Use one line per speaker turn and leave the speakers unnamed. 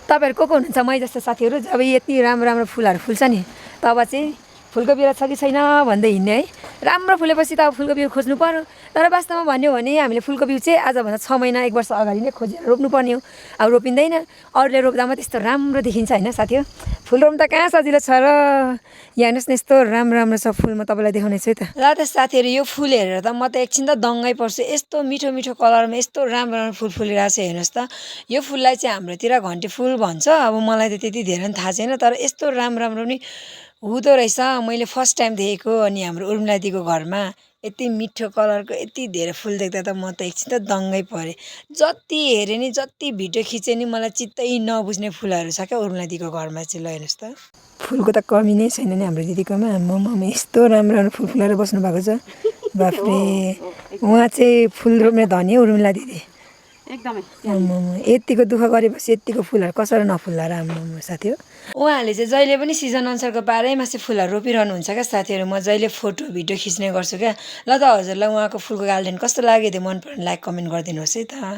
तपाईँहरू को हुनुहुन्छ मै जस्तो साथीहरू जब यति राम्रो राम्रो फुलहरू फुल्छ नि तब चाहिँ फुलको बिरुवा छ कि छैन भन्दै हिँड्ने है राम्रो फुलेपछि त अब फुलको बिउ खोज्नु पर्यो तर वास्तवमा भन्यो भने हामीले फुलको बिउ चाहिँ आजभन्दा 6 महिना 1 वर्ष अगाडि नै खोजेर रोप्नुपर्ने हो अब रोपिँदैन अरूले रोप्दा मात्रै त्यस्तो राम्रो देखिन्छ होइन साथी हो फुल रोप्नु त कहाँ सजिलो छ र यहाँ हेर्नुहोस् न यस्तो राम्रो राम्रो छ फुल म तपाईँलाई देखाउने छु है त ल त साथीहरू यो फुल हेरेर त म त एकछिन त दङ्गै पर्छु यस्तो मिठो मिठो कलरमा यस्तो राम्रो राम्रो फुल फुलिरहेको छ हेर्नुहोस् त यो फुललाई चाहिँ हाम्रोतिर घन्टी फुल भन्छ अब मलाई त त्यति धेरै पनि थाहा छैन तर यस्तो राम्रो राम्रो पनि हुँदो रहेछ मैले फर्स्ट टाइम देखेको अनि हाम्रो उर्मिला दिदीको घरमा यति मिठो कलरको यति धेरै फुल देख्दा त म त एकछिन त दङ्गै परेँ जति हेरेँ नि जति भिडियो खिचेँ नि मलाई चित्तै नबुझ्ने फुलहरू छ क्या उर्मिला दिदीको घरमा चाहिँ ल हेर्नुहोस् त फुलको त कमी नै छैन नि हाम्रो दिदीकोमा आम्मामा यस्तो राम्रो राम्रो फुल फुलाएर बस्नु भएको छ बाफरे उहाँ चाहिँ फुल रोप्ने धनी हो उर्मिला दिदी
एकदमै
आम्मामा यतिको दुःख गरेपछि यतिको फुलहरू कसरी नफुल्ला र आम्मामा साथी हो उहाँहरूले चाहिँ जहिले पनि सिजन अनुसारको बाह्रैमासे फुलहरू रोपिरहनुहुन्छ क्या साथीहरू म जहिले फोटो भिडियो खिच्ने गर्छु क्या ल त हजुरलाई उहाँको फुलको गार्डन कस्तो लाग्यो त्यो मन पर्ने लाइक कमेन्ट गरिदिनुहोस् है त